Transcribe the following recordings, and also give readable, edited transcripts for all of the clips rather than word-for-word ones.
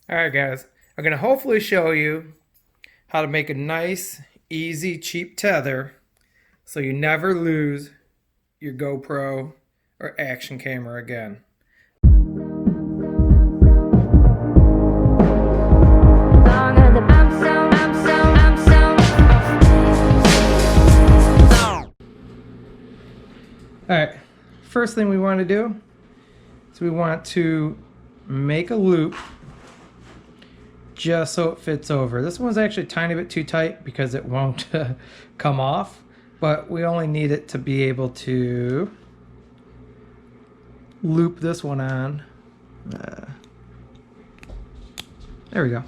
Alright guys, I'm going to hopefully show you how to make a nice, easy, cheap tether so you never lose your GoPro or action camera again. Alright, first thing we want to do is we want to make a loop just so it fits over. This one's actually a tiny bit too tight because it won't come off, but we only need it to be able to loop this one on. There we go.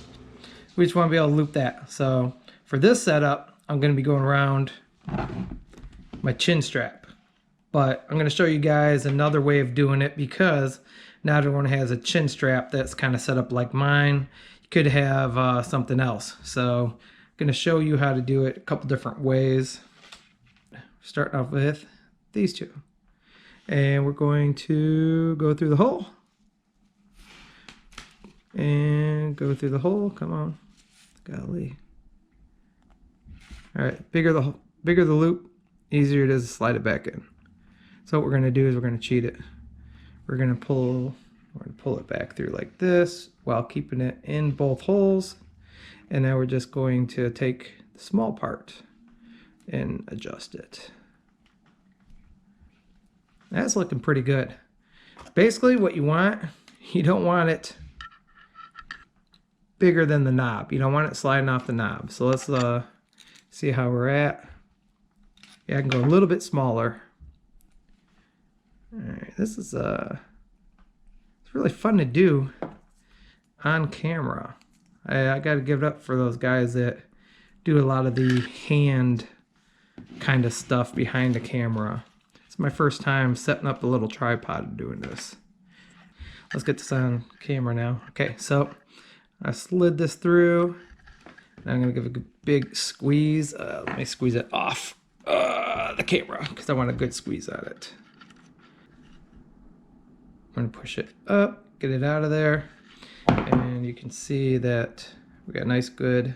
We just want to be able to loop that. So for this setup, I'm going to be going around my chin strap. But I'm going to show you guys another way of doing it because not everyone has a chin strap that's kind of set up like mine. You could have something else. So I'm going to show you how to do it a couple different ways. Starting off with these two. And we're going to go through the hole. And go through the hole. Come on. Golly. All right, bigger the loop, easier it is to slide it back in. So what we're going to do is we're going to cheat it. We're going to pull it back through like this while keeping it in both holes. And now we're just going to take the small part and adjust it. That's looking pretty good. Basically what you don't want it bigger than the knob. You don't want it sliding off the knob. So let's see how we're at. Yeah, I can go a little bit smaller. All right, this is it's really fun to do on camera. I got to give it up for those guys that do a lot of the hand kind of stuff behind the camera. It's my first time setting up a little tripod and doing this. Let's get this on camera now. Okay, so I slid this through. Now I'm going to give it a big squeeze. Let me squeeze it off the camera because I want a good squeeze on it. I'm going to push it up, get it out of there, and you can see that we got a nice good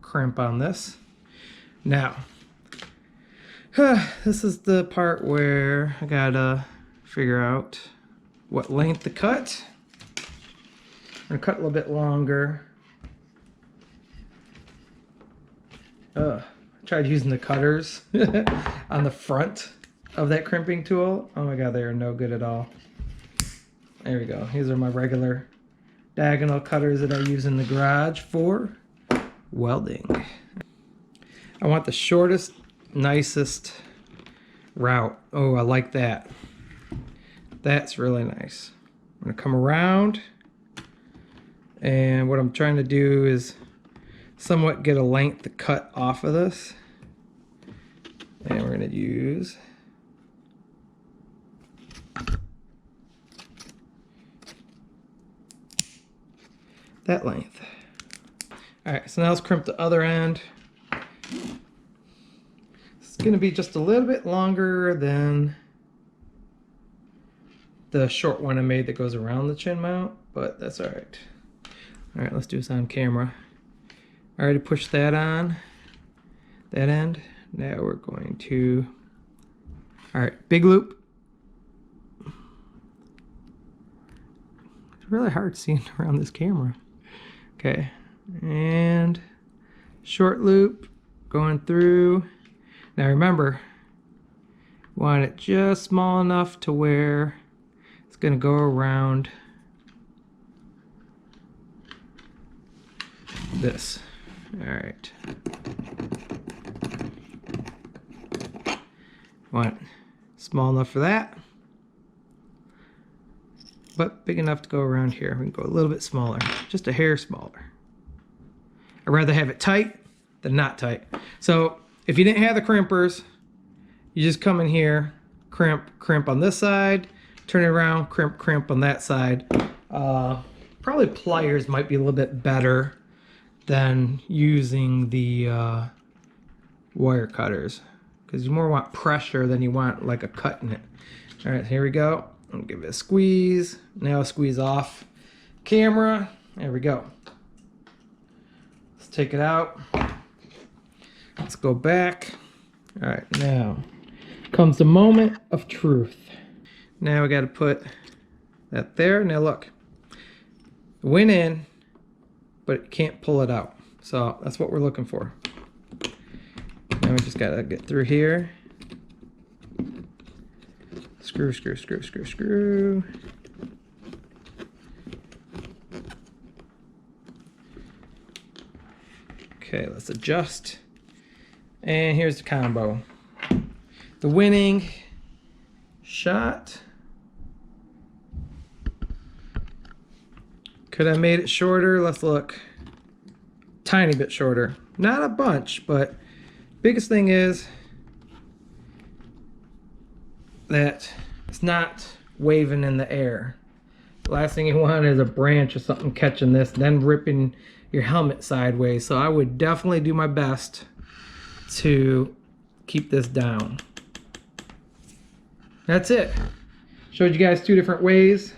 crimp on this. Now, this is the part where I gotta figure out what length to cut. I'm going to cut a little bit longer. I tried using the cutters on the front of that crimping tool. Oh my god, they are no good at all. There we go. These are my regular diagonal cutters that I use in the garage for welding. I want the shortest, nicest route. Oh, I like that. That's really nice. I'm going to come around, and what I'm trying to do is somewhat get a length to cut off of this. And we're going to use that length. Alright, so now let's crimp the other end. It's going to be just a little bit longer than the short one I made that goes around the chin mount, but that's alright. Alright, let's do this on camera. I already pushed that on, that end. Now we're going to, alright, big loop. It's really hard seeing around this camera. Okay, and short loop going through. Now remember, want it just small enough to where it's going to go around this. All right. Want it small enough for that, but big enough to go around here. We can go a little bit smaller, just a hair smaller. I'd rather have it tight than not tight. So if you didn't have the crimpers, you just come in here, crimp on this side, turn it around, crimp on that side. Probably pliers might be a little bit better than using the wire cutters, because you more want pressure than you want like a cut in it. All right, here we go. I'll give it a squeeze. Now squeeze off camera. There we go. Let's take it out. Let's go back. All right, now comes the moment of truth. Now we got to put that there. Now look, it went in, but it can't pull it out. So that's what we're looking for. Now we just got to get through here. Screw, screw, screw, screw, screw. Okay, let's adjust. And here's the combo. The winning shot. Could I made it shorter? Let's look. Tiny bit shorter. Not a bunch, but biggest thing is that it's not waving in the air. The last thing you want is a branch or something catching this, then ripping your helmet sideways. So I would definitely do my best to keep this down. That's it. Showed you guys 2 different ways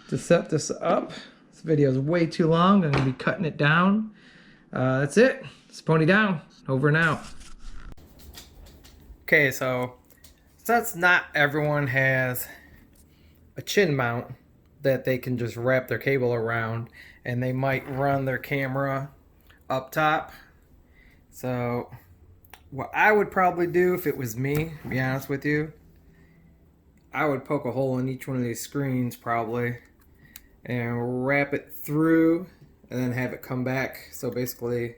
to set this up. This video is way too long. I'm gonna be cutting it down. That's it. It's Pony Down. Over and out. Okay, so since not everyone has a chin mount that they can just wrap their cable around, and they might run their camera up top. So what I would probably do if it was me, to be honest with you, I would poke a hole in each one of these screens probably and wrap it through and then have it come back. So basically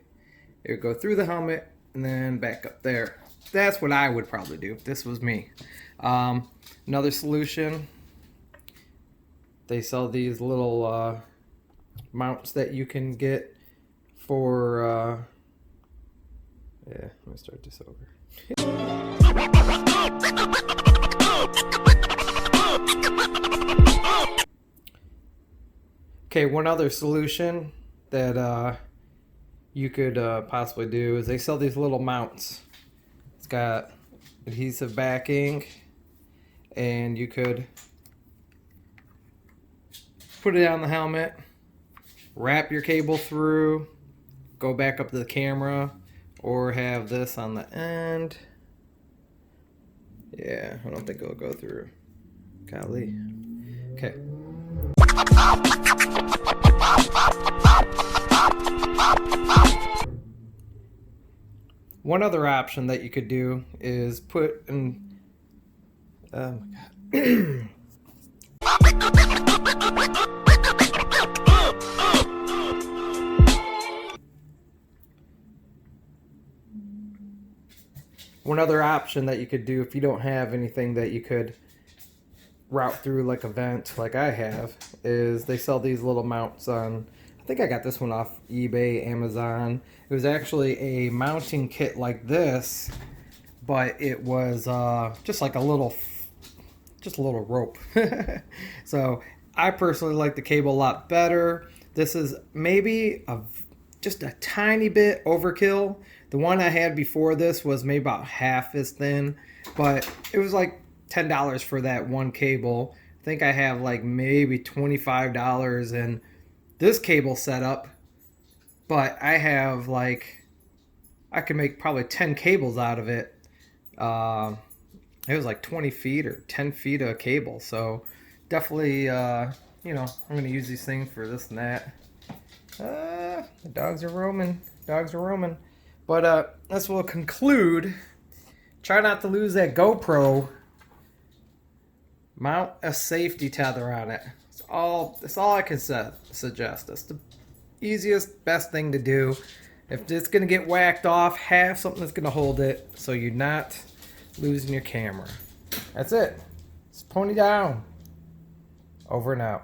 it would go through the helmet and then back up there. That's what I would probably do if this was me. Another solution, they sell these little mounts that you can get for yeah, let me start this over. Okay, one other solution that you could possibly do is they sell these little mounts. It's got adhesive backing, and you could put it on the helmet, wrap your cable through, go back up to the camera, or have this on the end. Yeah, I don't think it'll go through. Golly. Okay. One other option that you could do is put in, oh my God. One other option that you could do if you don't have anything that you could route through like a vent like I have is they sell these little mounts on, I think I got this one off eBay, Amazon. It was actually a mounting kit like this, but it was just like a little rope. So I personally like the cable a lot better. This is maybe just a tiny bit overkill. The one I had before this was maybe about half as thin, but it was like $10 for that one cable. I think I have like maybe $25 in this cable setup, but I have like, I could make probably 10 cables out of it. It was like 20 feet or 10 feet of cable. So definitely, you know, I'm going to use these things for this and that. The dogs are roaming. Dogs are roaming. But this will conclude. Try not to lose that GoPro. Mount a safety tether on it. That's all I can suggest. That's the easiest, best thing to do. If it's going to get whacked off, have something that's going to hold it so you're not losing your camera. That's it. It's Pony Down. Over and out.